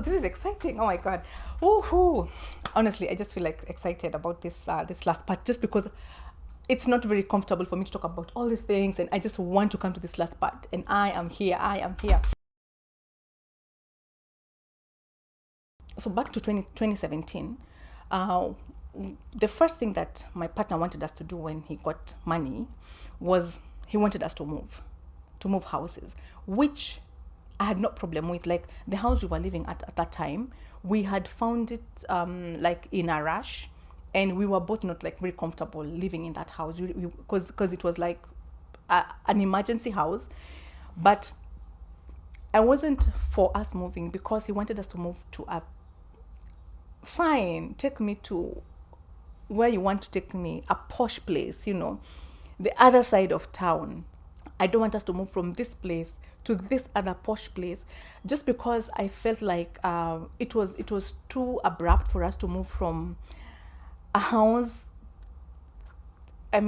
this is exciting. Oh my God. Woohoo. Honestly, I just feel like excited about this last part, just because it's not very comfortable for me to talk about all these things, and I just want to come to this last part, and I am here. So back to 2017, the first thing that my partner wanted us to do when he got money was he wanted us to move houses, which I had no problem with. Like, the house we were living at that time, we had found it like in a rush, and we were both not like very comfortable living in that house, because it was like an emergency house. But I wasn't for us moving, because he wanted us to move to a fine, take me to where you want to take me, a posh place, the other side of town. I don't want us to move from this place to this other posh place, just because I felt like it was too abrupt for us to move from a house. A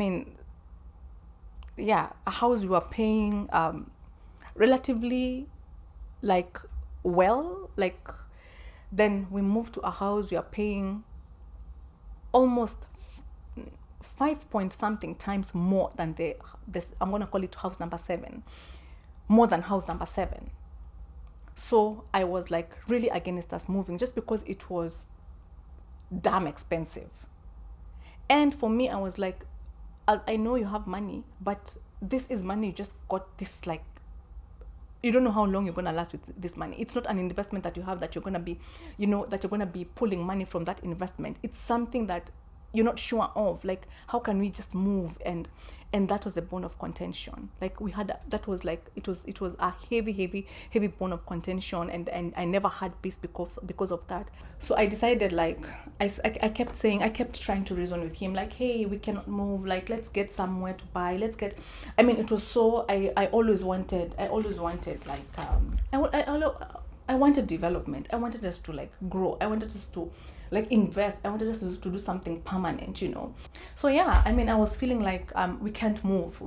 house we were paying relatively like well, like, then we moved to a house we are paying almost 5 point something times more than this. I'm gonna call it house number 7, more than house number 7. So I was like really against us moving, just because it was damn expensive. And for me, I was like, I know you have money, but this is money you just got. This, like, you don't know how long you're going to last with this money. It's not an investment that you have, that you're going to be, that you're going to be pulling money from that investment. It's something that you're not sure of. Like, how can we just move? And that was a bone of contention. Like, we had, that was like, it was a heavy bone of contention, and I never had peace because of that. So I decided, like, I kept trying to reason with him, like, hey, we cannot move, like, let's get somewhere to buy, it was so, I always wanted, like, I wanted development. I wanted us to, like, grow. I wanted us to, like, invest. I wanted us to do something permanent, So yeah, I was feeling like we can't move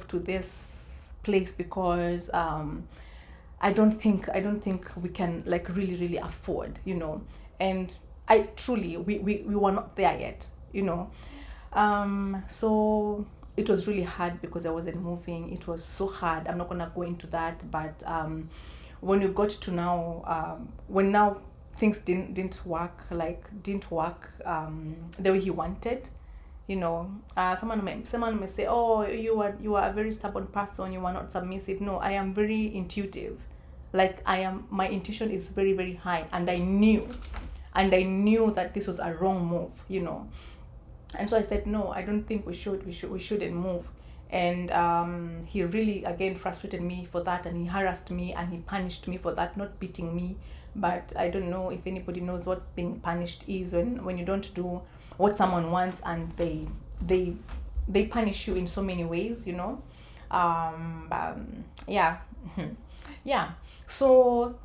to this place, because I don't think we can, like, really afford, and I truly, we were not there yet, so it was really hard because I wasn't moving. It was so hard. I'm not gonna go into that, but when we got to now, when now things didn't work the way he wanted, someone may say, oh, you are a very stubborn person, you are not submissive. No, I am very intuitive. Like, my intuition is very, very high, and I knew that this was a wrong move, and so I said, no, I don't think we shouldn't move. And he really, again, frustrated me for that, and he harassed me, and he punished me for that, not beating me. But I don't know if anybody knows what being punished is, when you don't do what someone wants, and they punish you in so many ways, yeah. So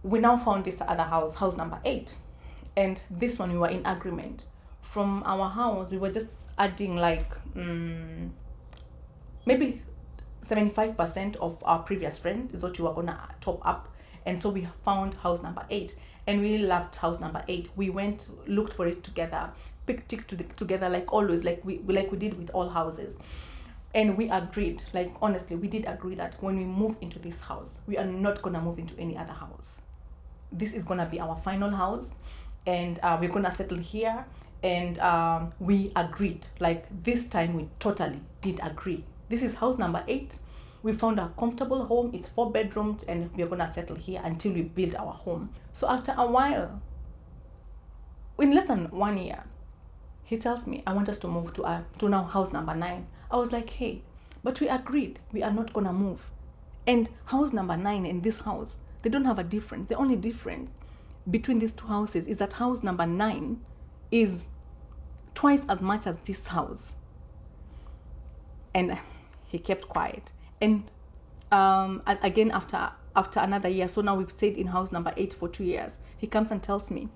we now found this other house number 8, and this one we were in agreement. From our house, we were just adding, like, maybe 75% of our previous rent is what we were gonna top up. And so we found house number 8, and we loved house number 8. We went, looked for it together, picked it together, like always, like we did with all houses. And we agreed, like, honestly, we did agree that when we move into this house, we are not gonna move into any other house. This is gonna be our final house, and we're gonna settle here. And we agreed, like, this time we totally did agree. This is house number 8. We found a comfortable home. It's 4 bedrooms, and we're gonna settle here until we build our home. So after a while, in less than 1 year, he tells me, I want us to move to now house number 9. I was like, hey, but we agreed we are not gonna move. And house number 9 and this house, they don't have a difference. The only difference between these two houses is that house number 9 is twice as much as this house. And he kept quiet. And again, after another year, so now we've stayed in house number 8 for 2 years, he comes and tells me,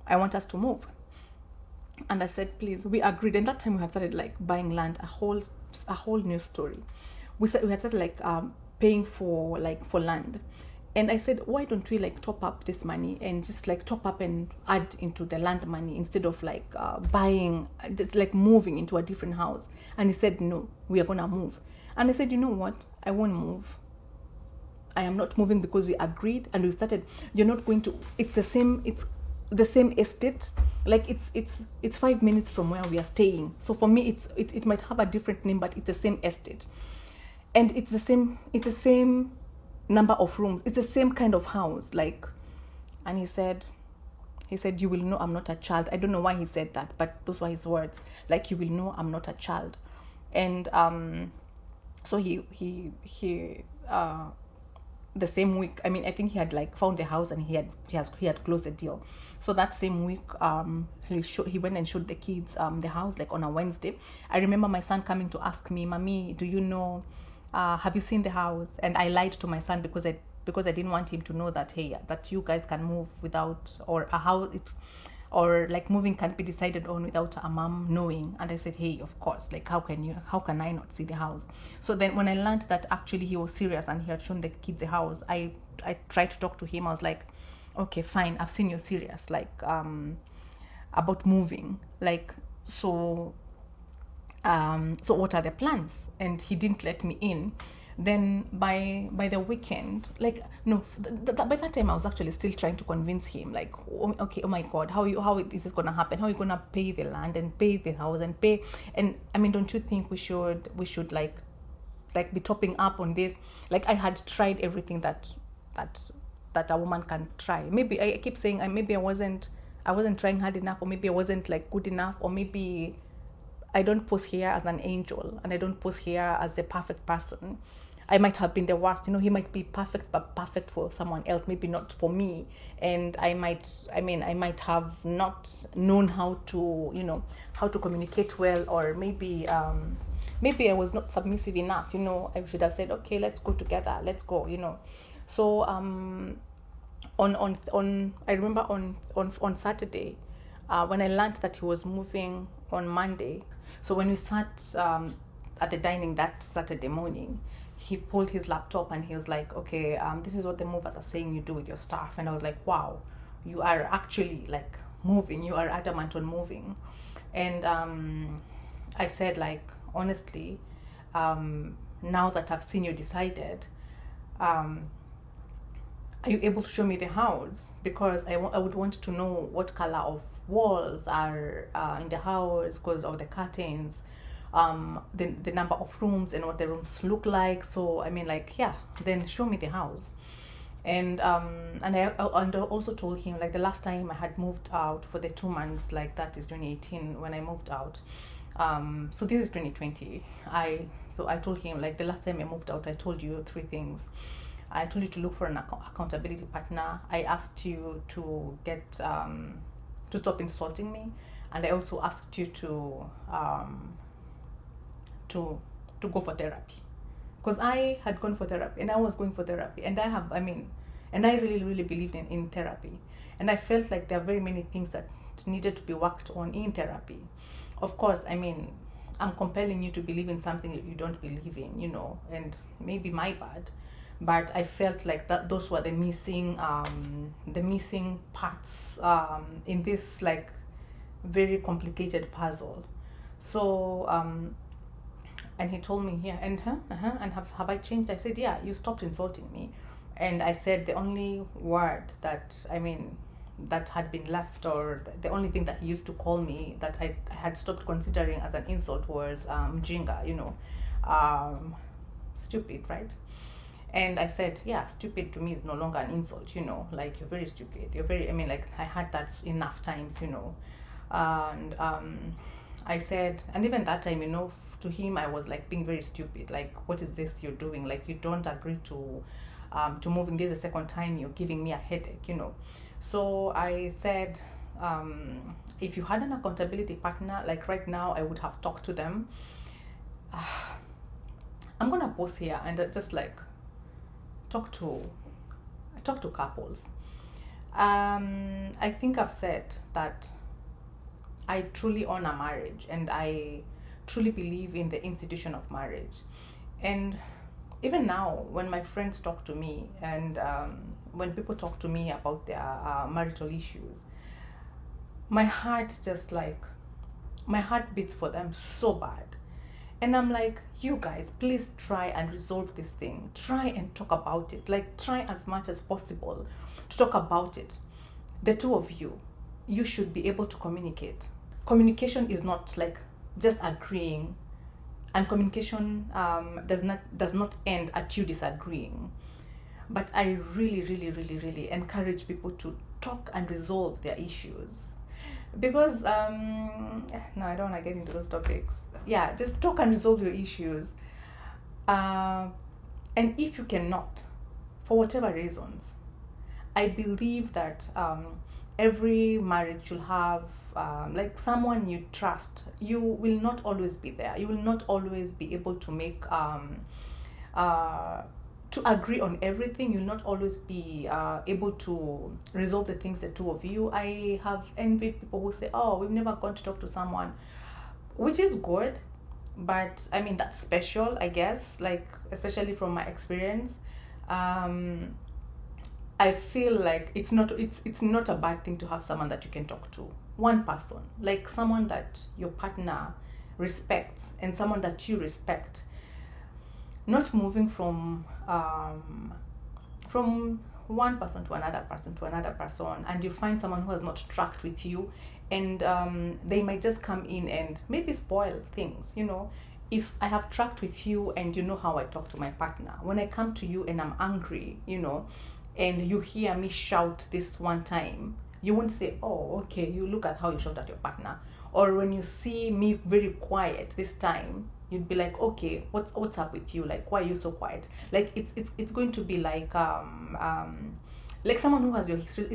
I want us to move. And I said, please. We agreed. And that time we had started, like, buying land, a whole new story. We had started, like, paying for land. And I said, why don't we like top up this money and just like top up and add into the land money instead of like buying, just like moving into a different house? And he said, no, we are gonna move. And I said, you know what? I won't move. I am not moving, because we agreed and we started. You're not going to. It's the same estate. Like it's 5 minutes from where we are staying. So for me, it might have a different name, but it's the same estate, and it's the same number of rooms. It's the same kind of house. Like, and he said, you will know I'm not a child. I don't know why he said that, but those were his words. Like, you will know I'm not a child, and so he the same week, I mean, I think he had like found the house and he had closed the deal. So that same week, he went and showed the kids the house, like on a Wednesday. I remember my son coming to ask me, Mommy, do you know, have you seen the house? And I lied to my son because I didn't want him to know that, hey, that you guys can move without, or a house, or like moving can be decided on without a mom knowing. And I said, hey, of course, like how can I not see the house? So then when I learned that actually he was serious and he had shown the kids the house, I tried to talk to him. I was like, okay, fine, I've seen you're serious, like about moving, like, so what are the plans? And he didn't let me in. Then by the weekend, like, no, by that time I was actually still trying to convince him, like, okay, oh my God, how is this gonna happen? How are you gonna pay the land and pay the house and pay? And I mean, don't you think we should like be topping up on this? Like, I had tried everything that a woman can try. Maybe I keep saying maybe I wasn't trying hard enough, or maybe I wasn't like good enough, or maybe I don't pose here as an angel and I don't pose here as the perfect person. I might have been the worst. He might be perfect, but perfect for someone else, maybe not for me. And I might have not known how to communicate well, or maybe I was not submissive enough. I should have said, okay, let's go together, let's go. So I remember on Saturday, when I learned that he was moving on Monday. So when we sat at the dining that Saturday morning, he pulled his laptop and he was like, okay, this is what the movers are saying you do with your stuff. And I was like, wow, you are actually like moving, you are adamant on moving. And I said, like, honestly, now that I've seen you decided, are you able to show me the house? Because I would want to know what color of walls are in the house, because of the curtains, the number of rooms and what the rooms look like. So I mean, like, yeah, then show me the house. And I also told him, like, the last time I had moved out for the 2 months, like that is 2018 when I moved out. So this is 2020. I told him, like, the last time I moved out, I told you 3 things. I told you to look for an accountability partner. I asked you to get to stop insulting me, and I also asked you to go for therapy, because I had gone for therapy and I was going for therapy, and I really, really believed in therapy, and I felt like there are very many things that needed to be worked on in therapy. Of course, I mean, I'm compelling you to believe in something that you don't believe in, and maybe my bad, but I felt like that those were the missing parts in this like very complicated puzzle. So and he told me, yeah, and and have I changed? I said, yeah, you stopped insulting me. And I said the only word that that had been left, or the only thing that he used to call me that I had stopped considering as an insult was mjinga, stupid, right? And I said, yeah, stupid to me is no longer an insult, like, you're very stupid. You're very, like, I had that enough times, and I said, and even that time, to him, I was like being very stupid. Like, what is this you're doing? Like, you don't agree to moving. This is the second time you're giving me a headache, So I said, if you had an accountability partner, like right now, I would have talked to them. I'm gonna pause here and just like talk to couples. I think I've said that I truly honor marriage, and I truly believe in the institution of marriage. And even now when my friends talk to me, and when people talk to me about their marital issues, my heart just like, my heart beats for them so bad. And I'm like, you guys, please try and resolve this thing. Try and talk about it. Like, try as much as possible to talk about it. The two of you, you should be able to communicate. Communication is not like just agreeing, and communication does not end at you disagreeing. But I really, really, really, really encourage people to talk and resolve their issues. Because no, I don't want to get into those topics. Yeah, just talk and resolve your issues. And if you cannot, for whatever reasons, I believe that every marriage should have like someone you trust. You will not always be there. You will not always be able to make to agree on everything. You'll not always be able to resolve the things, the two of you. I have envied people who say, oh, we've never gone to talk to someone, which is good, but I mean, that's special, I guess, like, especially from my experience. I feel like it's not a bad thing to have someone that you can talk to. One person, like someone that your partner respects and someone that you respect. Not moving from one person to another person to another person, and you find someone who has not tracked with you, and they might just come in and maybe spoil things. You know, if I have tracked with you and you know how I talk to my partner, when I come to you and I'm angry, you know, and you hear me shout this one time, you won't say, oh, okay, you look at how you shout at your partner. Or when you see me very quiet this time, you'd be like, okay, what's up with you? Like, why are you so quiet? Like, it's going to be like someone who has your history.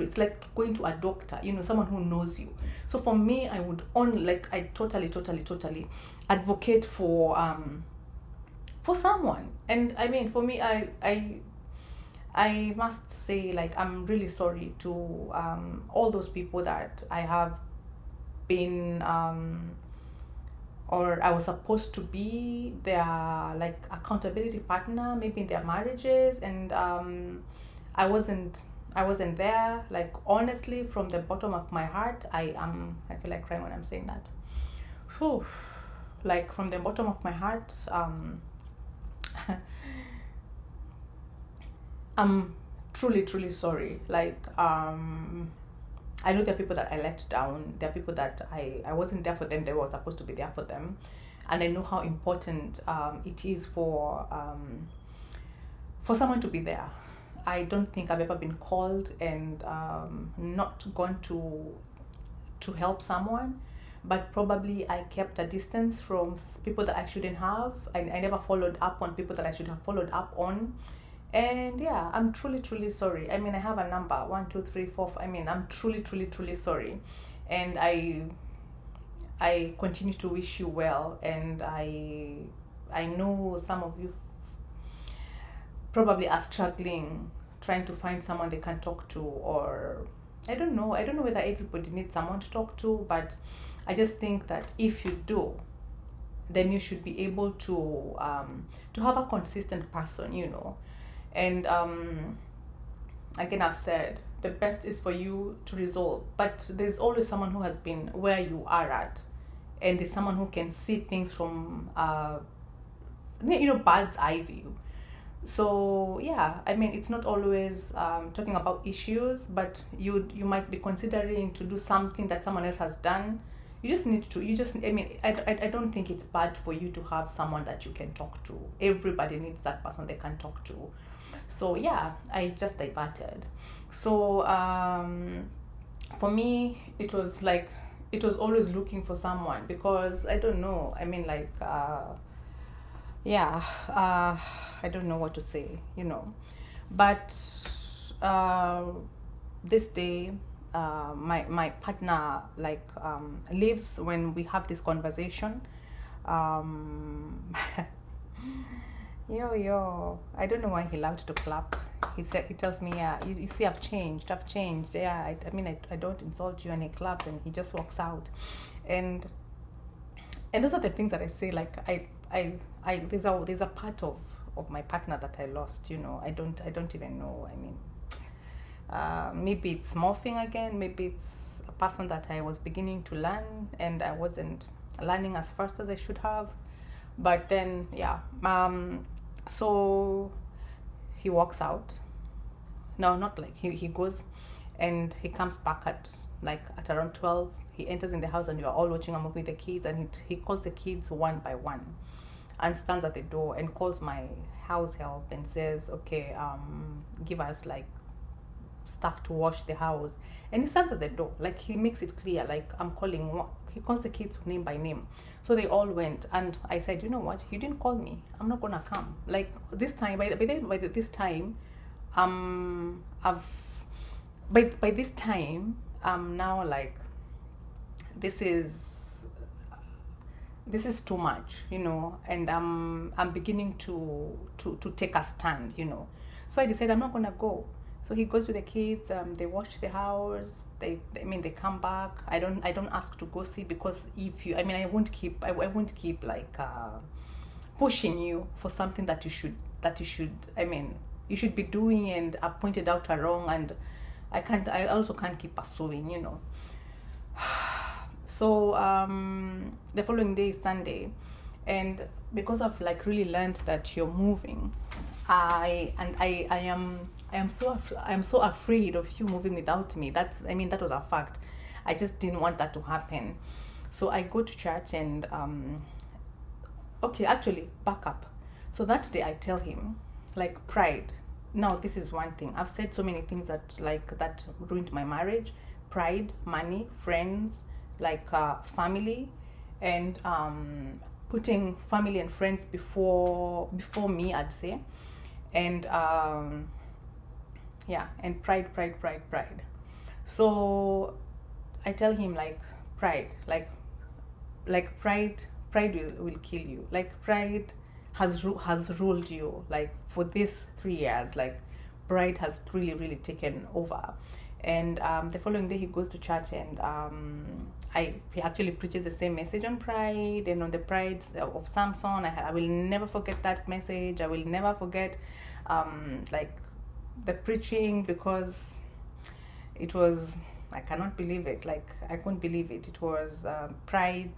It's like going to a doctor, you know, someone who knows you. So for me, I would I totally advocate for someone. And I mean, for me, I must say, like, I'm really sorry to all those people that I have been or I was supposed to be their like accountability partner, maybe in their marriages, and I wasn't there. Like, honestly, from the bottom of my heart, I feel like crying when I'm saying that. Whew. Like, from the bottom of my heart, I'm truly sorry. Like, I know there are people that I let down. There are people that I wasn't there for them. They were supposed to be there for them. And I know how important it is for someone to be there. I don't think I've ever been called and not gone to help someone. But probably I kept a distance from people that I shouldn't have. I never followed up on people that I should have followed up on. And yeah, I'm truly sorry. I mean, I have a number 1, 2, 3, 4. I mean, I'm truly sorry, and I continue to wish you well. And I know some of you probably are struggling, trying to find someone they can talk to, or I don't know whether everybody needs someone to talk to, but I just think that if you do, then you should be able to have a consistent person, you know. And again, I've said the best is for you to resolve, but there's always someone who has been where you are at, and there's someone who can see things from bird's eye view. So yeah, I mean, it's not always talking about issues, but you might be considering to do something that someone else has done. I don't think it's bad for you to have someone that you can talk to. Everybody needs that person they can talk to. So yeah, I just diverted. So for me, it was always looking for someone, because I don't know. I mean, like, I don't know what to say, you know. But this day, my partner leaves when we have this conversation. Yo, I don't know why he loved to clap. He tells me, yeah, you see, I've changed. Yeah, I don't insult you, and he claps and he just walks out. And those are the things that I say, like, there's a part of of my partner that I lost. I don't even know. I mean, maybe it's morphing again. Maybe it's a person that I was beginning to learn and I wasn't learning as fast as I should have. But then, yeah. So he walks out. No, not like he goes, and he comes back at around 12. He enters in the house and you are all watching a movie with the kids, and he calls the kids one by one and stands at the door and calls my house help and says, okay, give us like stuff to wash the house. And he stands at the door, like he makes it clear, like I'm calling. He calls the kids name by name. So they all went, and I said, you know what, you didn't call me, I'm not gonna come. Like this time, by this time, I've by this time I'm now like, this is too much, and I'm beginning to take a stand, So I decided I'm not gonna go. So he goes to the kids, they wash the house, they come back. I don't ask to go see, because I won't keep like pushing you for something that you should you should be doing, and I pointed out a wrong, and I also can't keep pursuing, So the following day is Sunday, and because I've like really learned that you're moving, I am so afraid of you moving without me. That was a fact. I just didn't want that to happen. So I go to church and okay, actually back up. So that day I tell him, like, pride. Now this is one thing. I've said so many things that ruined my marriage. Pride, money, friends, like family, and putting family and friends before me, I'd say. And and pride. So I tell him, like, pride will kill you. Like, pride has ruled you, like, for these 3 years. Like, pride has really taken over. And the following day he goes to church, and he actually preaches the same message on pride and on the pride of Samson. I will never forget that message. I will never forget like the preaching, because it was, I cannot believe it. Like, I couldn't believe it. It was pride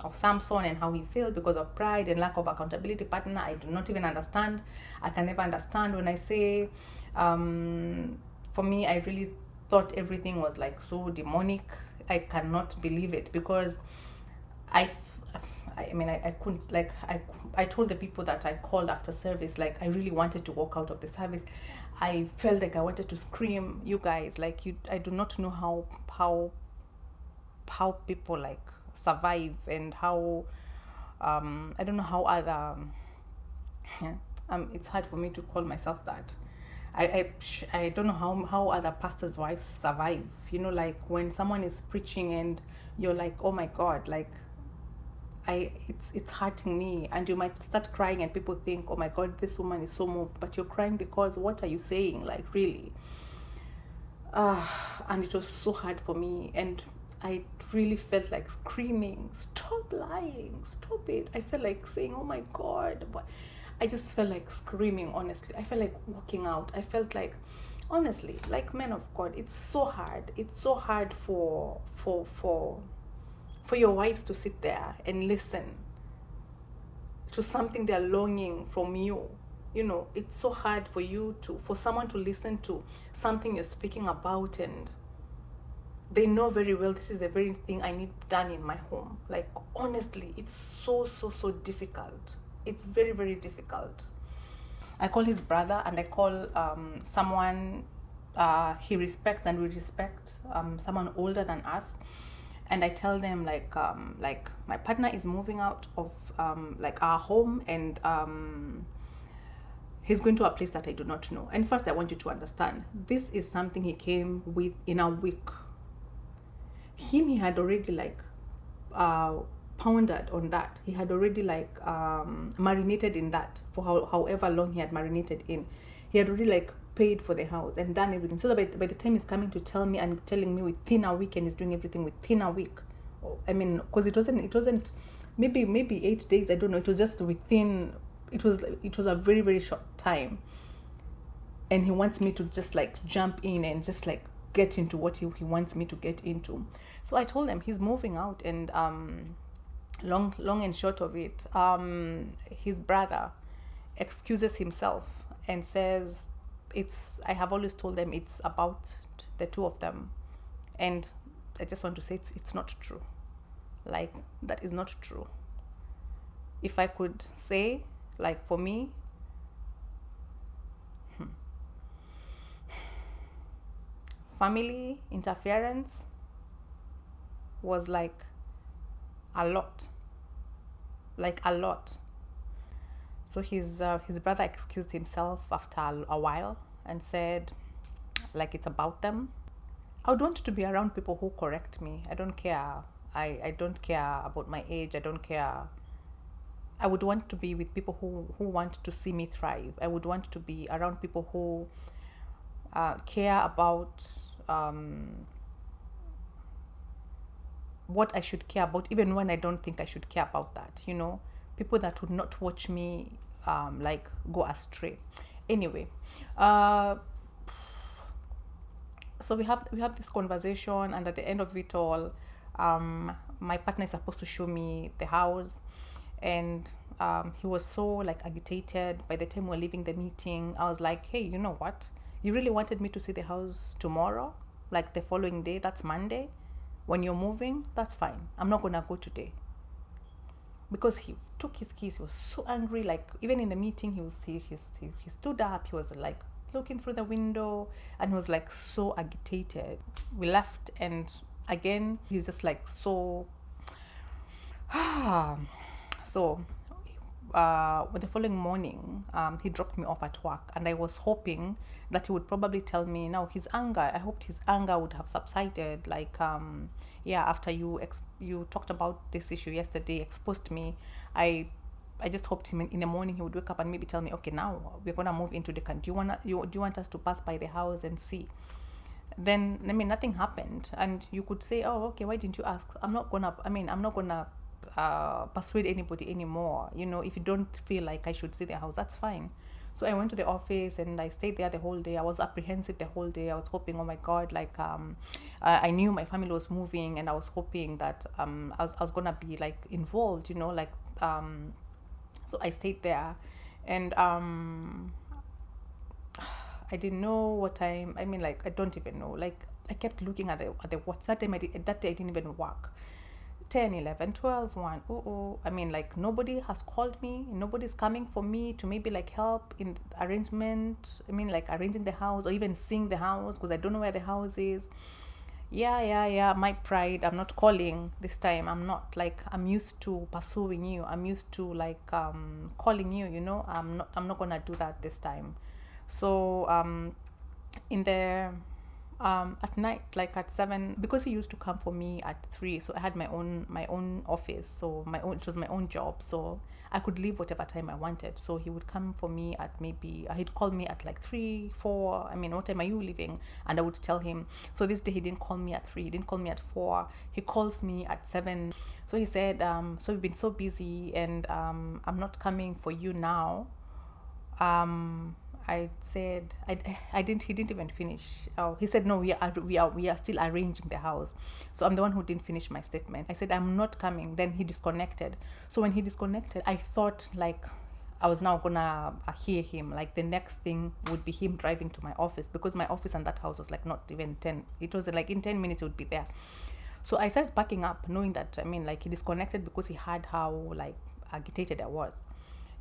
of Samson and how he failed because of pride and lack of accountability partner. I do not even understand. I can never understand when I say, for me, I really thought everything was like so demonic. I cannot believe it, because I couldn't, like, I told the people that I called after service, like, I really wanted to walk out of the service. I felt like I wanted to scream. You guys, like, I do not know how people like survive, and how I don't know how other it's hard for me to call myself that. I don't know how other pastors' wives survive. Like, when someone is preaching and you're like, oh my God, like, it's hurting me, and you might start crying, and people think, oh my God, this woman is so moved, but you're crying because what are you saying? Like, really? And it was so hard for me, and I really felt like screaming, stop lying, stop it. I felt like saying, oh my God, but I just felt like screaming, honestly. I felt like walking out. I felt like, honestly, like, men of God, it's so hard. It's so hard for your wives to sit there and listen to something they're longing from you. It's so hard for someone to listen to something you're speaking about, and they know very well this is the very thing I need done in my home. Like, honestly, it's so difficult. It's very, very difficult. I call his brother, and I call someone he respects and we respect, someone older than us. And I tell them, like my partner is moving out of like our home, and he's going to a place that I do not know. And first, I want you to understand, this is something he came with in a week. He had already like pounded on that. He had already like marinated in that for however long he had marinated in. He had already like paid for the house and done everything, so that by the time he's coming to tell me and telling me within a week, and he's doing everything within a week. I mean, because it wasn't maybe 8 days, I don't know, it was just within it was a very, very short time, and he wants me to just like jump in and just like get into what he wants me to get into. So I told him he's moving out, and long and short of it, his brother excuses himself and says, I have always told them it's about the two of them, and I just want to say it's not true. Like, that is not true. If I could say, like, for me, family interference was like a lot. So his brother excused himself after a while and said, like, it's about them. I would want to be around people who correct me. I don't care. I don't care about my age. I don't care. I would want to be with people who want to see me thrive. I would want to be around people who care about what I should care about, even when I don't think I should care about that, you know, people that would not watch me like go astray. Anyway, so we have this conversation, and at the end of it all, my partner is supposed to show me the house, and he was so like agitated. By the time we're leaving the meeting, I was like, hey, you know what, you really wanted me to see the house tomorrow, like the following day, that's Monday, when you're moving, that's fine, I'm not gonna go today. Because he took his keys, he was so angry. Like, even in the meeting, he stood up, he was like looking through the window, and he was like so agitated. We left, and again he's just like so so the following morning, he dropped me off at work, and I was hoping that he would probably tell me now his anger. I hoped his anger would have subsided, like after you talked about this issue yesterday, exposed me. I just hoped him in the morning he would wake up and maybe tell me, okay, now we're gonna move into the country. Do you want us to pass by the house and see? Then, I mean, nothing happened, and you could say, oh, okay, why didn't you ask? I'm not gonna persuade anybody anymore. You know, if you don't feel like I should see the house, that's fine. So I went to the office, and I stayed there the whole day. I was apprehensive the whole day. I was hoping, oh my God, like I knew my family was moving, and I was hoping that I was gonna be like involved, you know, like so I stayed there, and I didn't know what time. I mean, like, I don't even know. Like, I kept looking at the watch. That day I didn't even work. 10, 11, 12, 1. I mean, like, nobody has called me. Nobody's coming for me to maybe like help in arrangement. I mean, like arranging the house or even seeing the house, because I don't know where the house is. Yeah. My pride. I'm not calling this time. I'm not, like, I'm used to pursuing you. I'm used to like calling you. You know, I'm not gonna do that this time. So in the at night, like at 7, because he used to come for me at 3, so I had my own office, so it was my own job, so I could leave whatever time I wanted. So he would come for me at maybe he'd call me at like 3, 4. I mean, what time are you leaving? And I would tell him. So this day he didn't call me at 3, he didn't call me at 4, he calls me at 7. So he said, so we've been so busy, and I'm not coming for you now. I said I didn't. He didn't even finish. He said, no, we are still arranging the house. So I'm the one who didn't finish my statement. I said, I'm not coming. Then he disconnected. So when he disconnected, I thought like I was now gonna hear him. Like the next thing would be him driving to my office, because my office and that house was like not even 10. It was like in 10 minutes it would be there. So I started packing up, knowing that, I mean, like, he disconnected because he heard how like agitated I was.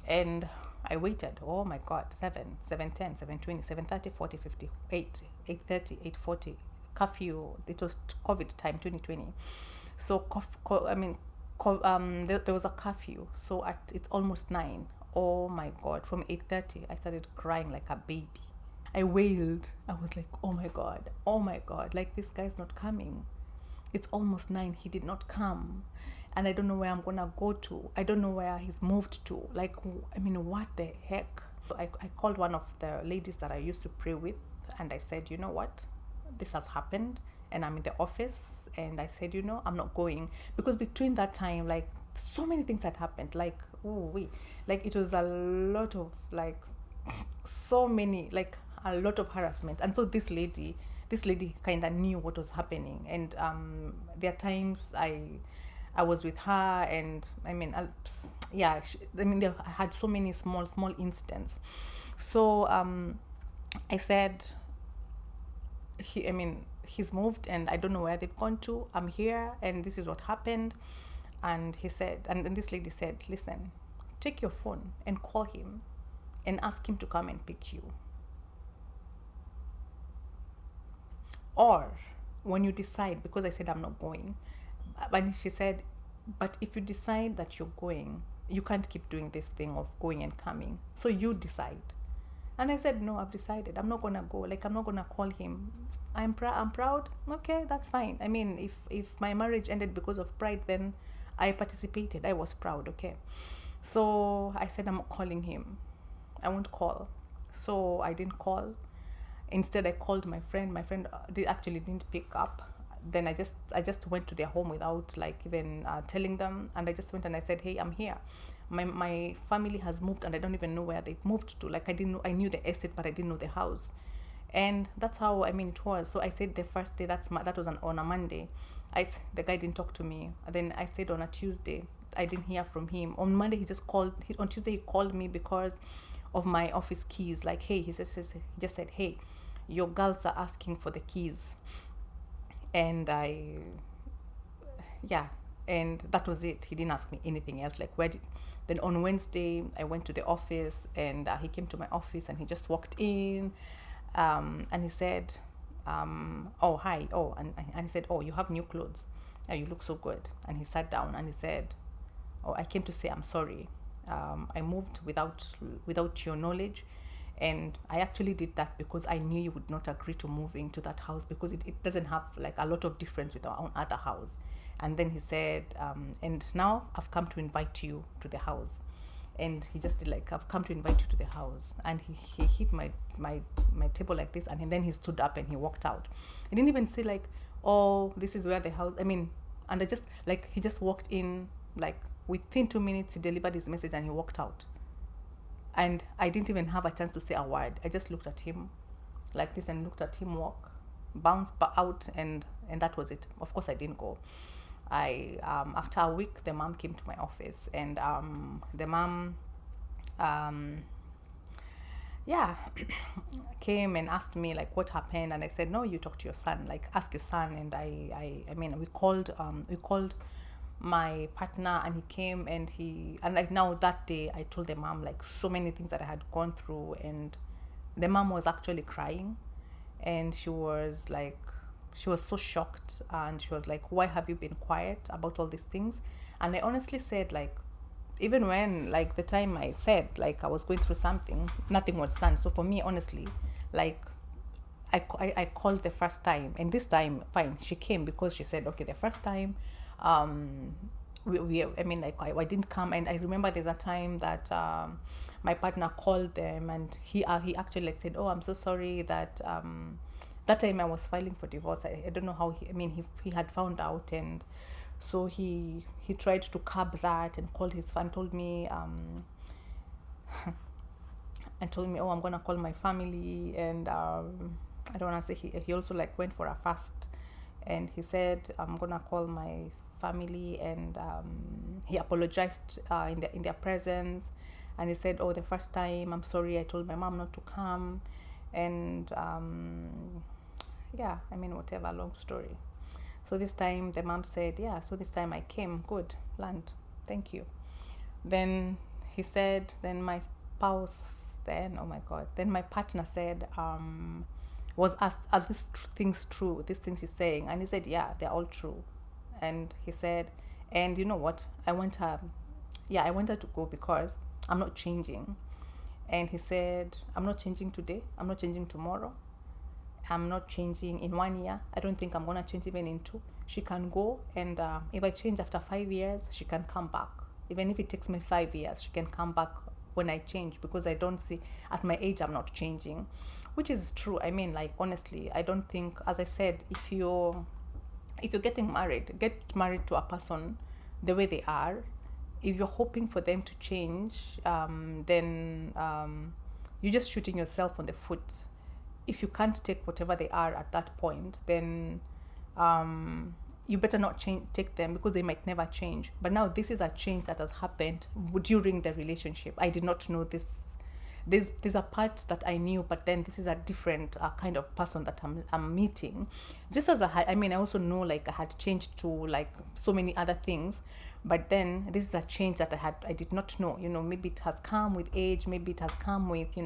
And I waited. Oh my God, 7, 7:10, 7:20, 7:30, 40, 50, 8, 8:30, 8:40, curfew. It was COVID time, 2020. So there was a curfew. So it's almost 9. Oh my God, from 8:30, I started crying like a baby. I wailed. I was like, oh my God, like, this guy's not coming. It's almost 9. He did not come. And I don't know where I'm gonna go to. I don't know where he's moved to. Like, I mean, what the heck? So I called one of the ladies that I used to pray with, and I said, you know what? This has happened, and I'm in the office, and I said, I'm not going. Because between that time, like, so many things had happened. Like, ooh, we like it was a lot of like so many, like a lot of harassment. And so this lady kind of knew what was happening. And there are times I was with her, and I mean, yeah, I mean, I had so many small incidents. So I said, he's moved, and I don't know where they've gone to. I'm here, and this is what happened. And he said, and this lady said, listen, take your phone and call him and ask him to come and pick you. Or when you decide, because I said I'm not going, and she said, but if you decide that you're going, you can't keep doing this thing of going and coming. So you decide. And I said, no, I've decided. I'm not going to go. Like, I'm not going to call him. I'm proud. Okay, that's fine. I mean, if my marriage ended because of pride, then I participated. I was proud. Okay. So I said, I'm not calling him. I won't call. So I didn't call. Instead, I called my friend. My friend didn't pick up. Then I just went to their home without like even telling them. And I just went and I said, hey, I'm here. My family has moved, and I don't even know where they've moved to. Like, I knew the estate, but I didn't know the house. And that's how, I mean, it was. So I said the first day, that was on a Monday. The guy didn't talk to me. Then I said on a Tuesday, I didn't hear from him. On Monday, he just called. On Tuesday, he called me because of my office keys. Like, hey, he just said, hey, your girls are asking for the keys. And and that was it. He didn't ask me anything else. Like, then on Wednesday, I went to the office, and he came to my office, and he just walked in, and he said, oh, hi. Oh, and he said, oh, you have new clothes. Oh, you look so good. And he sat down, and he said, oh, I came to say I'm sorry. I moved without your knowledge. And I actually did that because I knew you would not agree to moving to that house, because it doesn't have like a lot of difference with our own other house. And then he said, and now I've come to invite you to the house. And he just did like, I've come to invite you to the house. And he hit my table like this, and then he stood up and he walked out. He didn't even say like, oh, this is where the house, I mean, and I just like, he just walked in, like within 2 minutes he delivered his message and he walked out. And I didn't even have a chance to say a word. I just looked at him like this and looked at him walk, bounced out, and that was it. Of course, I didn't go. After a week, the mom came to my office, and the mom, came and asked me like what happened, and I said, no, you talk to your son. Like, ask your son. And I mean, we called my partner, and he came, and like now that day I told the mom like so many things that I had gone through, and the mom was actually crying, and she was so shocked, and she was like, why have you been quiet about all these things? And I honestly said, like, even when like the time I said like I was going through something, nothing was done. So for me, honestly, like I called the first time, and this time fine, she came because she said, okay, the first time I didn't come. And I remember there's a time that my partner called them, and he actually like said, oh, I'm so sorry that that time I was filing for divorce. I don't know how he had found out, and so he tried to curb that and called his fan, told me and told me, oh, I'm gonna call my family. And I don't want to say, he also like went for a fast, and he said, I'm gonna call my family. And he apologized in their presence, and he said, oh, the first time, I'm sorry, I told my mom not to come. And whatever, long story. So this time the mom said, yeah, so this time I came, good, land, thank you. Then he said, then my spouse, then, oh my God, then my partner said, was asked, are these things true, these things he's saying? And he said, yeah, they're all true. And he said, and you know what, I want her to go because I'm not changing. And he said, I'm not changing today, I'm not changing tomorrow, I'm not changing in 1 year. I don't think I'm going to change even in 2. She can go, and if I change after 5 years, she can come back. Even if it takes me 5 years, she can come back when I change, because I don't see, at my age, I'm not changing, which is true. I mean, like, honestly, I don't think, as I said, if you're getting married, get married to a person the way they are. if you're hoping for them to change, then you're just shooting yourself on the foot. If you can't take whatever they are at that point, then you better not take them, because they might never change. But now this is a change that has happened during the relationship. I did not know this. There's a part that I knew, but then this is a different kind of person that I'm meeting. Just as I also know, like, I had changed to like so many other things, but then this is a change that I did not know. Maybe it has come with age, maybe it has come with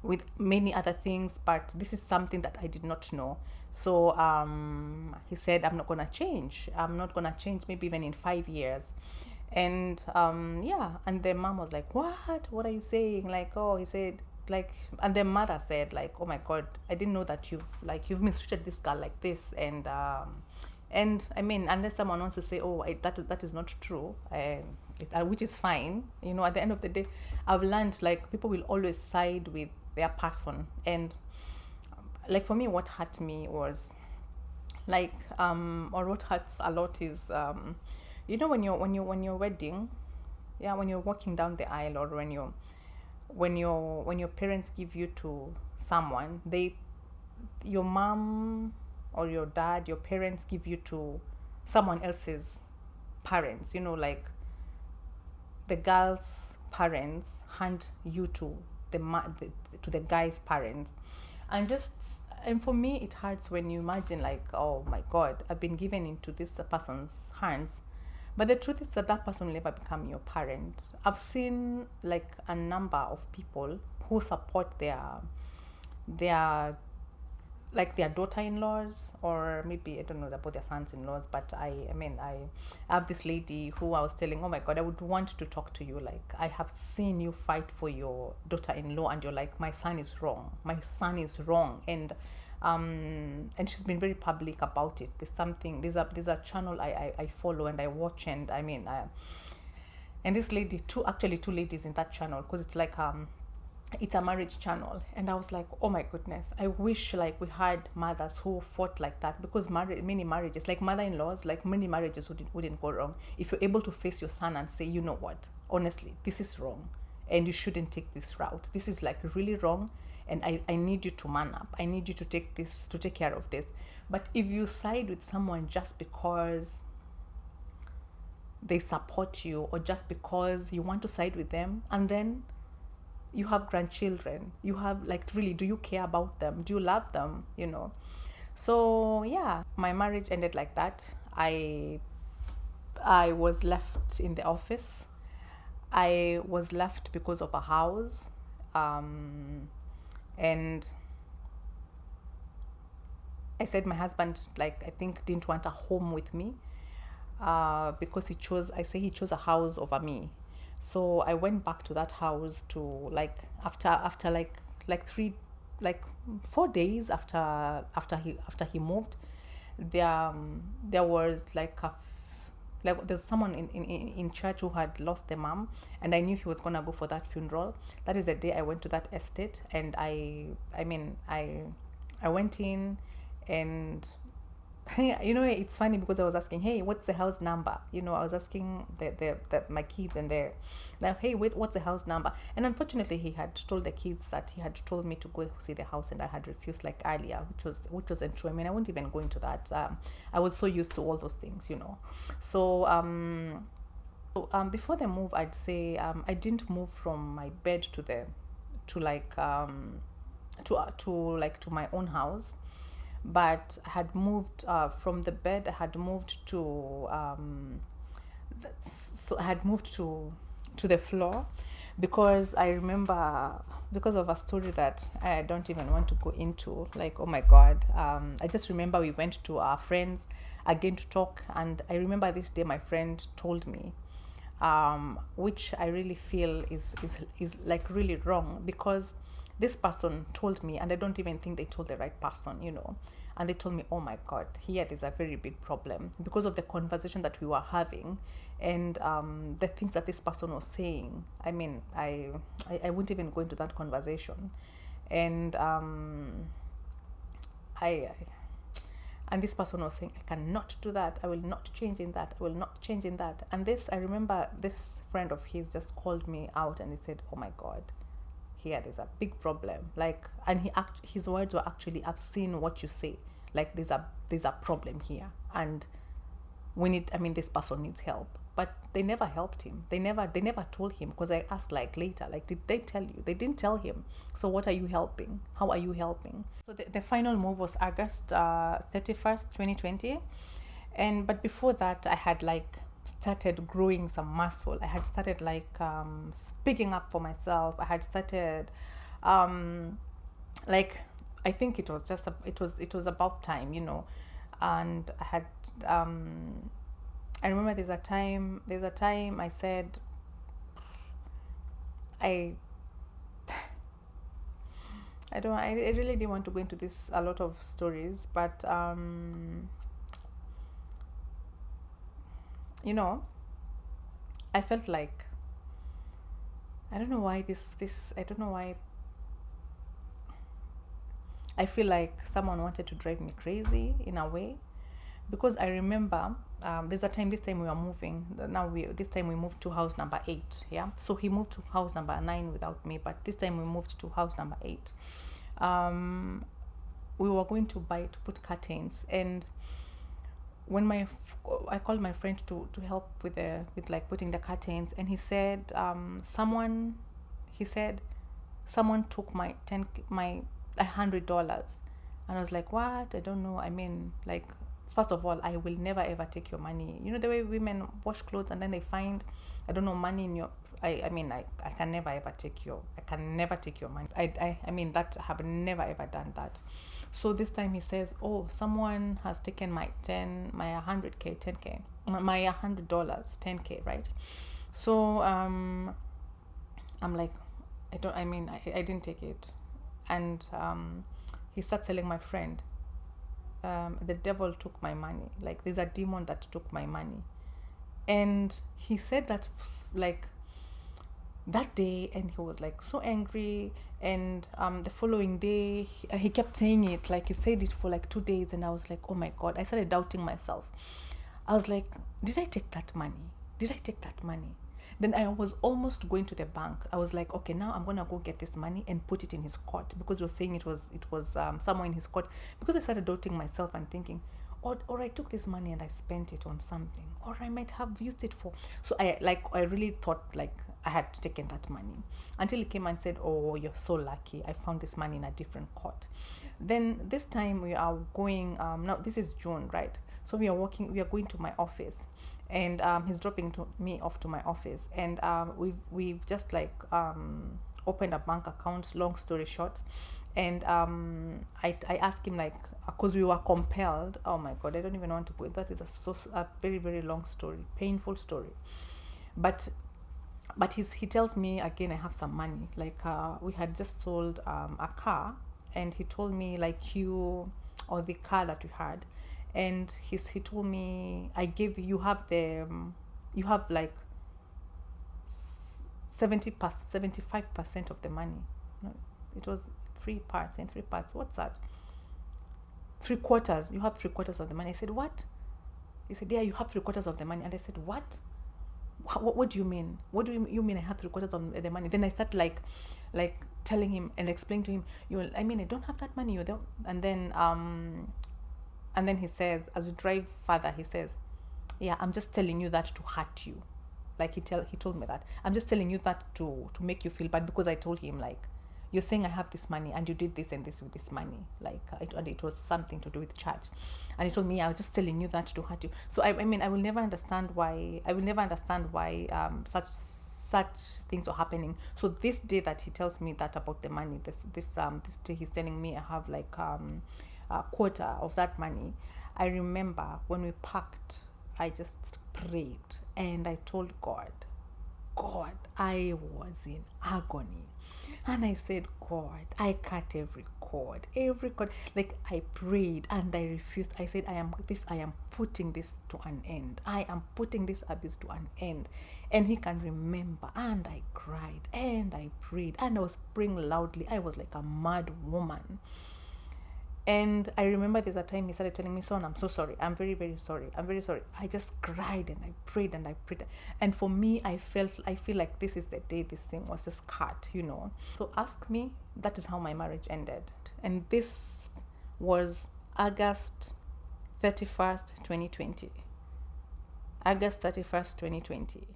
with many other things, but this is something that I did not know. So he said, I'm not gonna change. Maybe even in 5 years. And and the mom was like, what are you saying? Like, oh, he said, like, and the mother said, like, oh my God, I didn't know that you've mistreated this girl like this. And unless someone wants to say, oh, that is not true, which is fine, at the end of the day, I've learned, like, people will always side with their person. And like, for me, what hurt me was like, or what hurts a lot is, when you're wedding, when you're walking down the aisle, or when your parents give you to someone, your mom or your dad, your parents give you to someone else's parents, like the girl's parents hand you to the guy's parents. And for me, it hurts when you imagine, like, oh my God, I've been given into this person's hands. But the truth is that person will never become your parent. I've seen like a number of people who support their daughter-in-laws, or maybe I don't know about their sons-in-laws, but I have this lady who I was telling, oh my God, I would want to talk to you. Like, I have seen you fight for your daughter-in-law, and you're like, my son is wrong, and she's been very public about it. There's a channel I follow and I watch, and and this lady, two ladies in that channel, because it's like it's a marriage channel. And I was like, oh my goodness, I wish like we had mothers who fought like that, because many marriages, like mother-in-laws, like many marriages wouldn't go wrong if you're able to face your son and say, you know what, honestly, this is wrong and you shouldn't take this route. This is like really wrong, and I need you to man up. I need you to take care of this. But if you side with someone just because they support you, or just because you want to side with them, and then you have grandchildren, you have, like, really, do you care about them? Do you love them? So yeah, my marriage ended like that. I was left in the office. I was left because of a house, and I said my husband, like, I think didn't want a home with me, because he chose a house over me. So I went back to that house to, like, after like 4 days after he moved. There was there's someone in church who had lost their mom, and I knew he was gonna go for that funeral. That is the day I went to that estate, and I went in, and it's funny, because I was asking, hey, what's the house number? I was asking my kids, and they're like, hey, wait, what's the house number? And unfortunately, he had told the kids that he had told me to go see the house, and I had refused, like, earlier, which wasn't true. I wouldn't even go into that. I was so used to all those things, So before the move, I'd say I didn't move from my bed to my own house. But I had moved from the bed. I had moved to the floor, because I remember, because of a story that I don't even want to go into. Like, oh my God, I just remember we went to our friends again to talk, and I remember this day my friend told me, which I really feel is like really wrong, because this person told me, and I don't even think they told the right person, and they told me, oh my God, here there's a very big problem, because of the conversation that we were having, and the things that this person was saying. I wouldn't even go into that conversation. And And this person was saying, I cannot do that. I will not change in that. I will not change in that. And this, I remember this friend of his just called me out and he said, oh my God, here there's a big problem. Like, and his words were actually, I've seen what you say. Like, there's a problem here. And this person needs help. But they never helped him. They never told him, because I asked like later, like, did they tell you? They didn't tell him. So what are you helping? How are you helping? So the final move was August 31st, 2020. But before that, I had like started growing some muscle. I had started like speaking up for myself. I had started like, I think it was just it was about time, and I had I remember there's a time I said, I really didn't want to go into this, a lot of stories, but I felt like, I don't know why I don't know why I feel like someone wanted to drive me crazy in a way, because I remember there's a time, this time we were moving. This time we moved to house number 8. Yeah. So he moved to house number 9 without me, but this time we moved to house number 8. We were going to put curtains, and when I called my friend to help with like putting the curtains, and he said someone took my $100, and I was like, what? I don't know. Like, first of all, I will never ever take your money. You know the way women wash clothes and then they find, I don't know, money in your, I can never ever take your money. I that I have never ever done that. So this time he says, oh, someone has taken my $100, my $100, $10K, right? So I'm like, I didn't take it. And he starts telling my friend, the devil took my money. Like, there's a demon that took my money. And he said that like that day, and he was like so angry. And the following day he kept saying it, like he said it for like 2 days, and I was like, oh my God, I started doubting myself. I was like, did I take that money? Then I was almost going to the bank. I was like, okay, now I'm gonna go get this money and put it in his court, because you're saying it was somewhere in his court. Because I started doubting myself and thinking, or I took this money and I spent it on something, or I might have used it for. So I really thought like I had taken that money, until he came and said, oh, you're so lucky, I found this money in a different court. Then this time we are going, now this is June, right? So we are going to my office, and he's dropping me off to my office, and we've just like opened a bank account, long story short. And I asked him, like, because we were compelled. Oh my God, I don't even want to put that. Is a very, very long story, painful story. But he tells me again, I have some money. Like we had just sold a car, and he told me like or the car that we had, and he told me, you have like 75% of the money. No, it was 3 parts. What's that? 3/4. You have 3/4 of the money. I said, what? He said, yeah, you have 3/4 of the money. And I said, what? What do you mean? What do you mean I have 3/4 of the money? Then I start like telling him and explaining to him, I don't have that money. And then he says, as we drive further, he says, yeah, I'm just telling you that to hurt you. Like he told me that. I'm just telling you that to make you feel bad, because I told him, like, you're saying I have this money and you did this and this with this money. Like it was something to do with church. And he told me, I was just telling you that to hurt you. So I will never understand why such things are happening. So this day that he tells me that about the money, this day he's telling me I have like a quarter of that money. I remember when we packed, I just prayed and I told God, I was in agony. And I said, God, I cut every cord. Like I prayed and I refused. I said, I am putting this to an end. I am putting this abuse to an end. And he can remember. And I cried and I prayed and I was praying loudly. I was like a mad woman. And I remember there's a time he started telling me, Son, I'm so sorry. I'm very, very sorry. I'm very sorry. I just cried and I prayed and I prayed. And for me, I feel like this is the day this thing was just cut, you know. So ask me, that is how my marriage ended. And this was August 31st, 2020. August 31st, 2020.